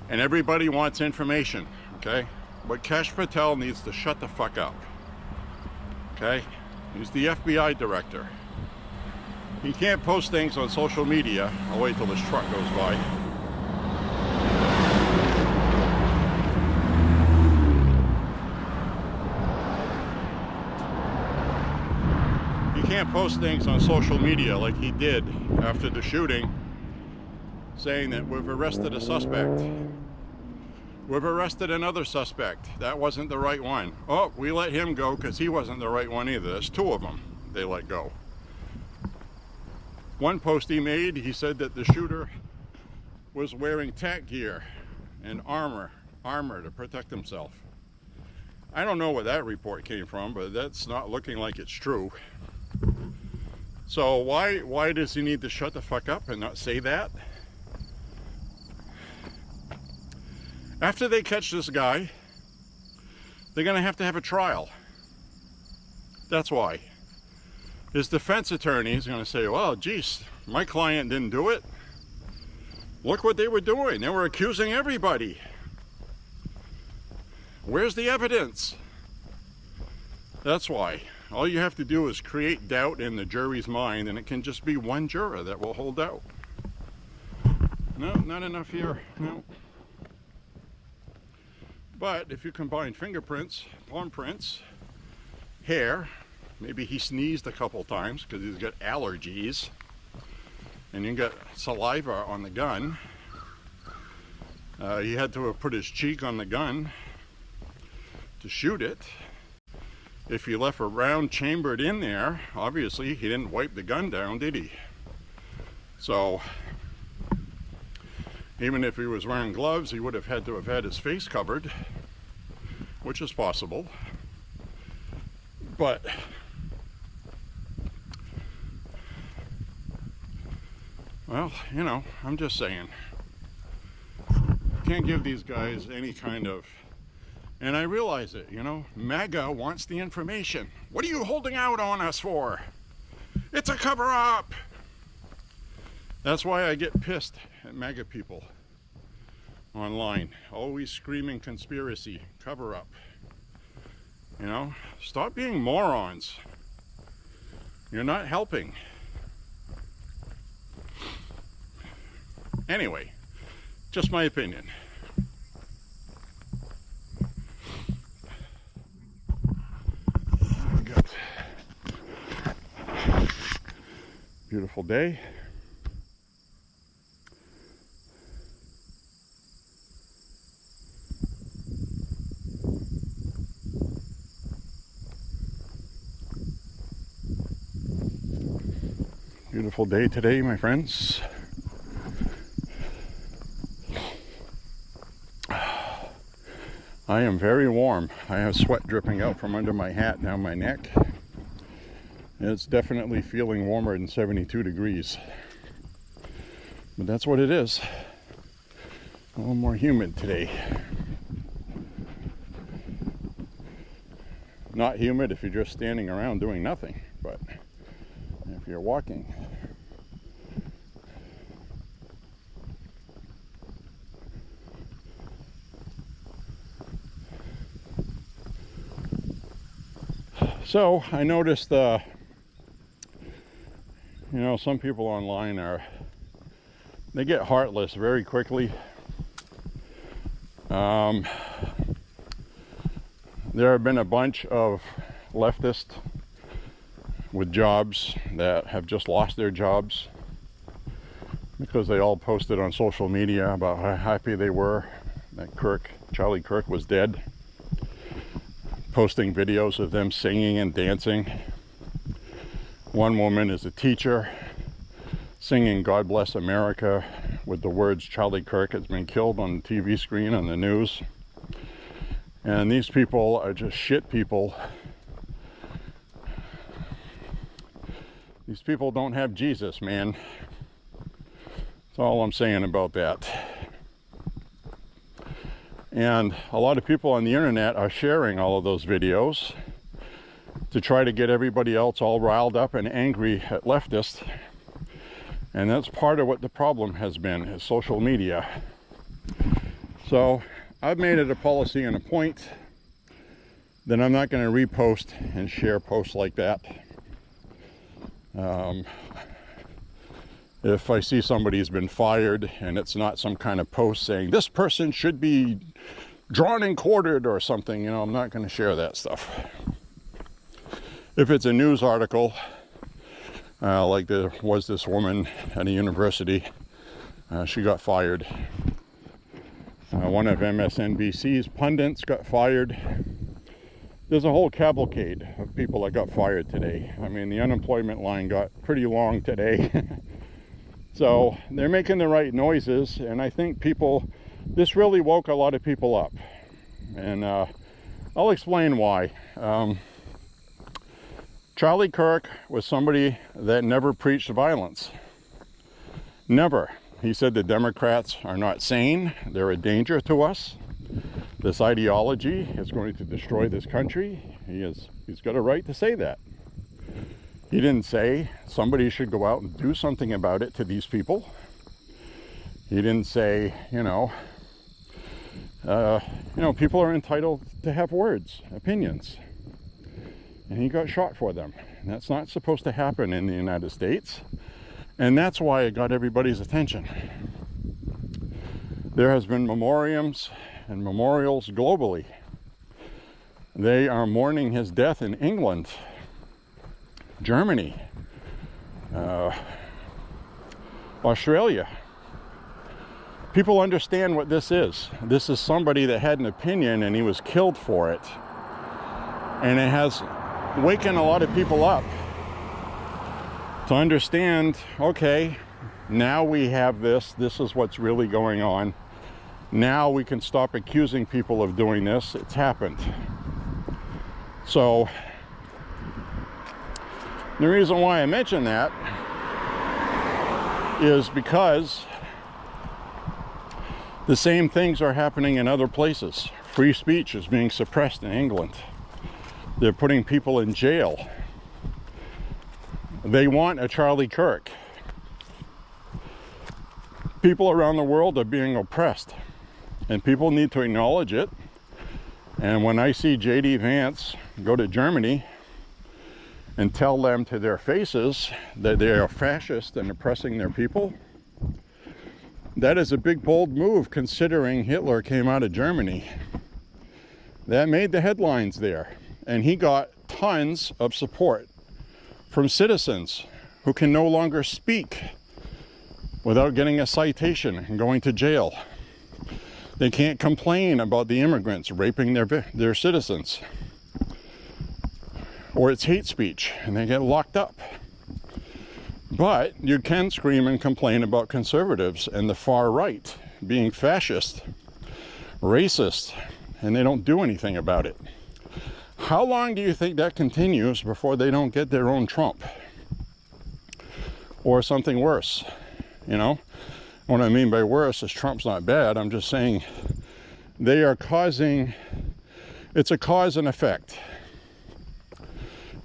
and everybody wants information, okay? But Kash Patel needs to shut the fuck up, okay? He's the FBI director. He can't post things on social media. I'll wait till this truck goes by. He can't post things on social media like he did after the shooting, saying that we've arrested a suspect. We've arrested another suspect. That wasn't the right one. Oh, we let him go because he wasn't the right one either. There's two of them they let go. One post he made, he said that the shooter was wearing tack gear and armor to protect himself. I don't know where that report came from, but that's not looking like it's true. So why does he need to shut the fuck up and not say that? After they catch this guy, they're going to have a trial. That's why. His defense attorney is going to say, well, geez, my client didn't do it. Look what they were doing. They were accusing everybody. Where's the evidence? That's why. All you have to do is create doubt in the jury's mind, and it can just be one juror that will hold out. No, not enough here. No. But if you combine fingerprints, palm prints, hair, maybe he sneezed a couple times because he's got allergies, and you got saliva on the gun. He had to have put his cheek on the gun to shoot it. If he left a round chambered in there, obviously he didn't wipe the gun down, did he? So even if he was wearing gloves, he would have had to have had his face covered, which is possible. But well, you know, I'm just saying, can't give these guys any kind of, and I realize it, you know, MAGA wants the information. What are you holding out on us for? It's a cover-up. That's why I get pissed at MAGA people online, always screaming conspiracy, cover-up. You know, stop being morons. You're not helping. Anyway, just my opinion. Good. Beautiful day. Beautiful day today, my friends. I am very warm. I have sweat dripping out from under my hat down my neck. It's definitely feeling warmer than 72 degrees. But that's what it is. A little more humid today. Not humid if you're just standing around doing nothing, but if you're walking. So I noticed some people online they get heartless very quickly. There have been a bunch of leftists with jobs that have just lost their jobs because they all posted on social media about how happy they were that Charlie Kirk was dead, posting videos of them singing and dancing. One woman is a teacher singing God Bless America with the words Charlie Kirk has been killed on the TV screen on the news. And these people are just shit people. These people don't have Jesus, man. That's all I'm saying about that. And a lot of people on the internet are sharing all of those videos to try to get everybody else all riled up and angry at leftists. And that's part of what the problem has been, is social media. So I've made it a policy and a point that I'm not going to repost and share posts like that. If I see somebody's been fired and it's not some kind of post saying this person should be drawn and quartered or something, I'm not going to share that stuff. If it's a news article, like there was this woman at a university, she got fired. One of MSNBC's pundits got fired. There's a whole cavalcade of people that got fired today. I mean, the unemployment line got pretty long today. So they're making the right noises, and I think this really woke a lot of people up. And I'll explain why. Charlie Kirk was somebody that never preached violence. Never. He said the Democrats are not sane. They're a danger to us. This ideology is going to destroy this country. He's got a right to say that. He didn't say somebody should go out and do something about it to these people. He didn't say, people are entitled to have words, opinions. And he got shot for them. And that's not supposed to happen in the United States. And that's why it got everybody's attention. There has been memoriams and memorials globally. They are mourning his death in England, Germany, Australia. People understand what this is. This is somebody that had an opinion and he was killed for it. And it has waken a lot of people up to understand, okay, now we have this is what's really going on. Now we can stop accusing people of doing this. It's happened. So the reason why I mention that is because the same things are happening in other places. Free speech is being suppressed in England. They're putting people in jail. They want a Charlie Kirk. People around the world are being oppressed, and people need to acknowledge it. And when I see J.D. Vance go to Germany and tell them to their faces that they are fascist and oppressing their people, That is a big, bold move considering Hitler came out of Germany. That made the headlines there. And he got tons of support from citizens who can no longer speak without getting a citation and going to jail. They can't complain about the immigrants raping their citizens. Or it's hate speech and they get locked up. But you can scream and complain about conservatives and the far right being fascist, racist, and they don't do anything about it. How long do you think that continues before they don't get their own Trump? Or something worse, you know? What I mean by worse is Trump's not bad. I'm just saying they are causing, it's a cause and effect.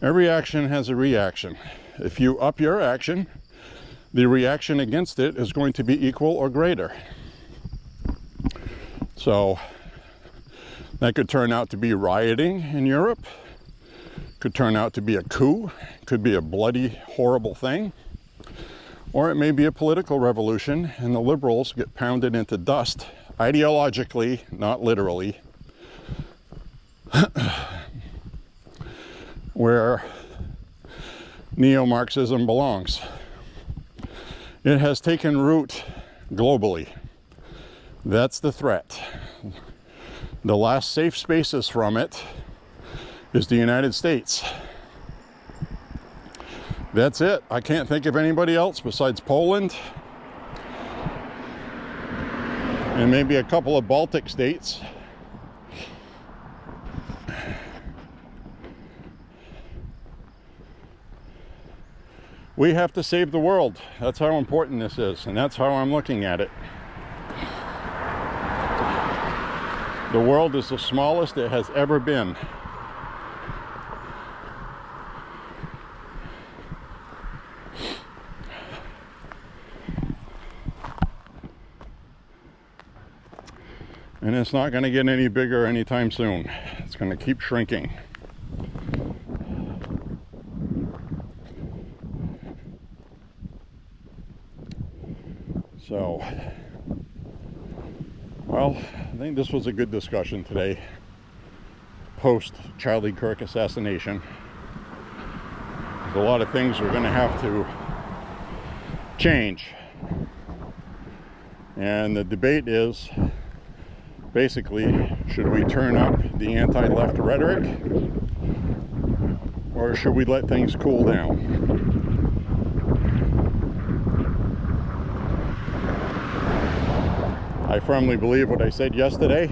Every action has a reaction. If you up your action, the reaction against it is going to be equal or greater. So that could turn out to be rioting in Europe, could turn out to be a coup, could be a bloody, horrible thing, or it may be a political revolution and the liberals get pounded into dust, ideologically, not literally, where neo-Marxism belongs. It has taken root globally. That's the threat. The last safe spaces from it is the United States. That's it. I can't think of anybody else besides Poland and maybe a couple of Baltic states. We have to save the world. That's how important this is, and that's how I'm looking at it. The world is the smallest it has ever been. And it's not going to get any bigger anytime soon. It's going to keep shrinking. So, well, I think this was a good discussion today, post Charlie Kirk assassination. There's a lot of things we're going to have to change. And the debate is, basically, should we turn up the anti-left rhetoric, or should we let things cool down? I firmly believe what I said yesterday,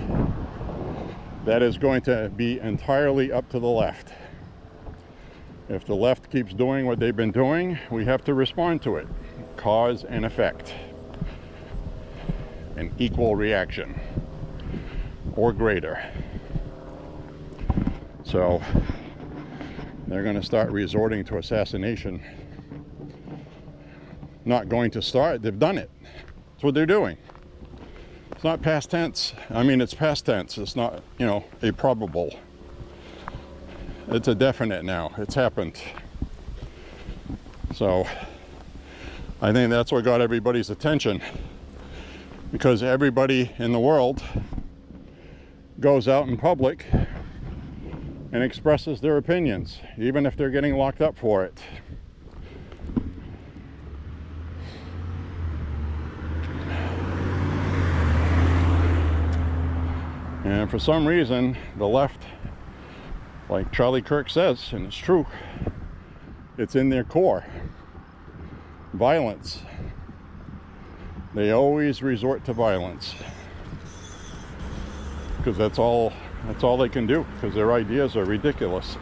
that is going to be entirely up to the left. If the left keeps doing what they've been doing, we have to respond to it. Cause and effect. An equal reaction. Or greater. So, they're going to start resorting to assassination. Not going to start, they've done it. That's what they're doing. It's not past tense. I mean, it's past tense. It's not, you know, a probable. It's a definite now. It's happened. So, I think that's what got everybody's attention. Because everybody in the world goes out in public and expresses their opinions, even if they're getting locked up for it. And for some reason, the left, like Charlie Kirk says, and it's true, it's in their core. Violence. They always resort to violence. Because that's all they can do, because their ideas are ridiculous.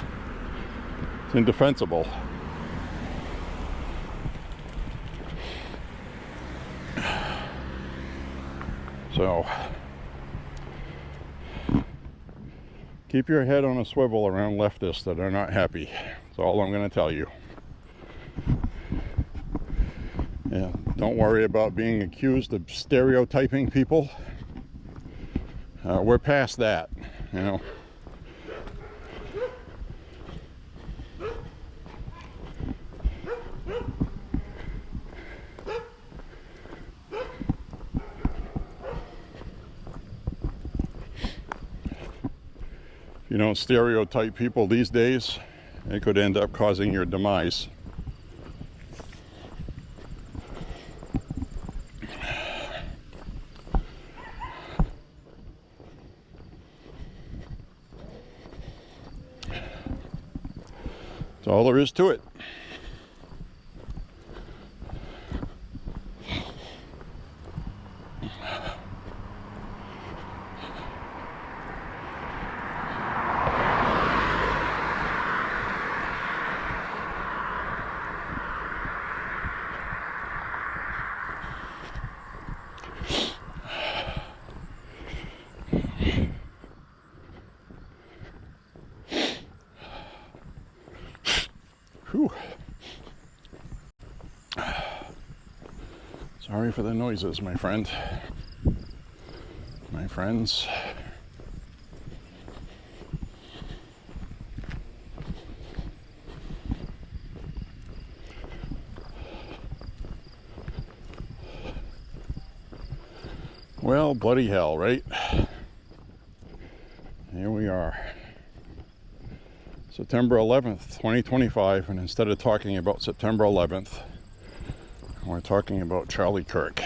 It's indefensible. So, keep your head on a swivel around leftists that are not happy. That's all I'm going to tell you. Yeah, don't worry about being accused of stereotyping people. We're past that, you know. you don't stereotype people these days, it could end up causing your demise. That's all there is to it. Whew. Sorry for the noises, my friend. My friends. Well, bloody hell, right? Here we are. September 11th, 2025, and instead of talking about September 11th, we're talking about Charlie Kirk.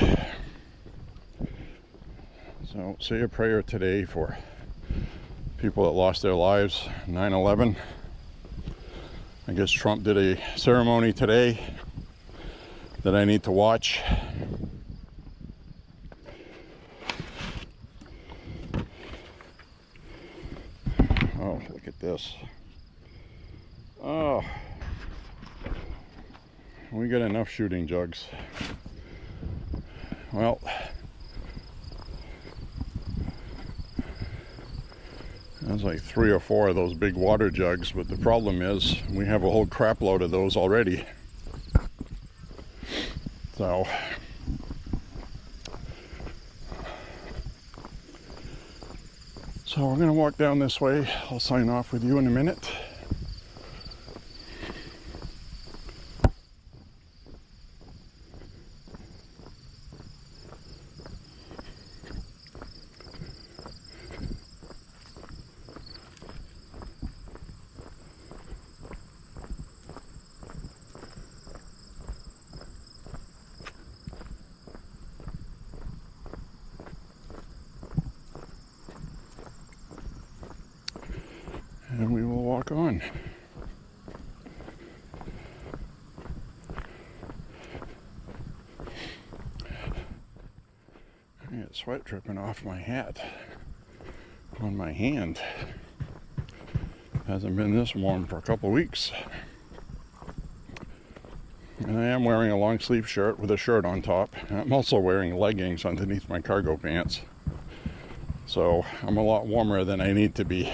So say a prayer today for people that lost their lives 9/11. I guess Trump did a ceremony today that I need to watch. Oh, look at this. Oh, we got enough shooting jugs. Well, there's like 3 or 4 of those big water jugs, but the problem is we have a whole crap load of those already. So we're gonna walk down this way. I'll sign off with you in a minute. And we will walk on. I got sweat dripping off my hat on my hand. Hasn't been this warm for a couple weeks. And I am wearing a long sleeve shirt with a shirt on top. I'm also wearing leggings underneath my cargo pants. So I'm a lot warmer than I need to be.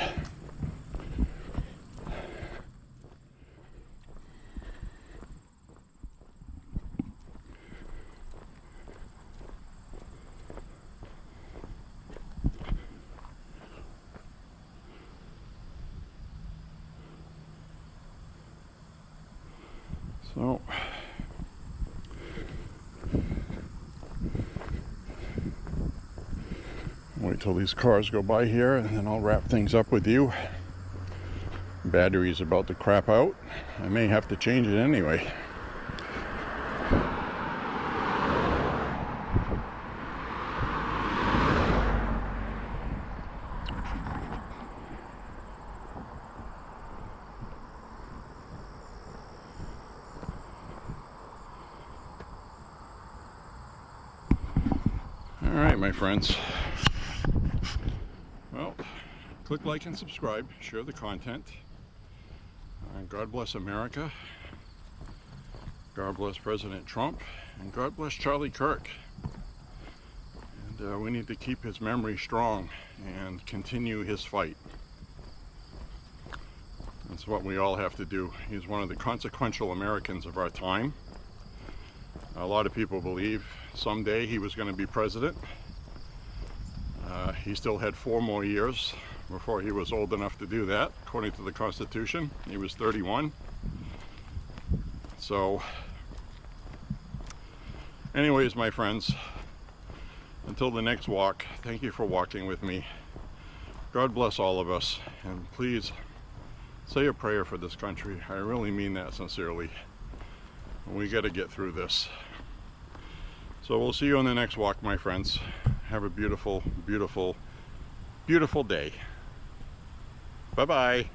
So wait till these cars go by here and then I'll wrap things up with you. Battery's about to crap out. I may have to change it anyway. Alright, my friends. Well, click like and subscribe, share the content. God bless America. God bless President Trump. And God bless Charlie Kirk. And we need to keep his memory strong and continue his fight. That's what we all have to do. He's one of the consequential Americans of our time. A lot of people believe someday he was going to be president. He still had 4 more years before he was old enough to do that, according to the Constitution. He was 31. So, anyways, my friends, until the next walk, thank you for walking with me. God bless all of us, And please say a prayer for this country. I really mean that sincerely. We got to get through this. So we'll see you on the next walk, my friends. Have a beautiful, beautiful, beautiful day. Bye-bye.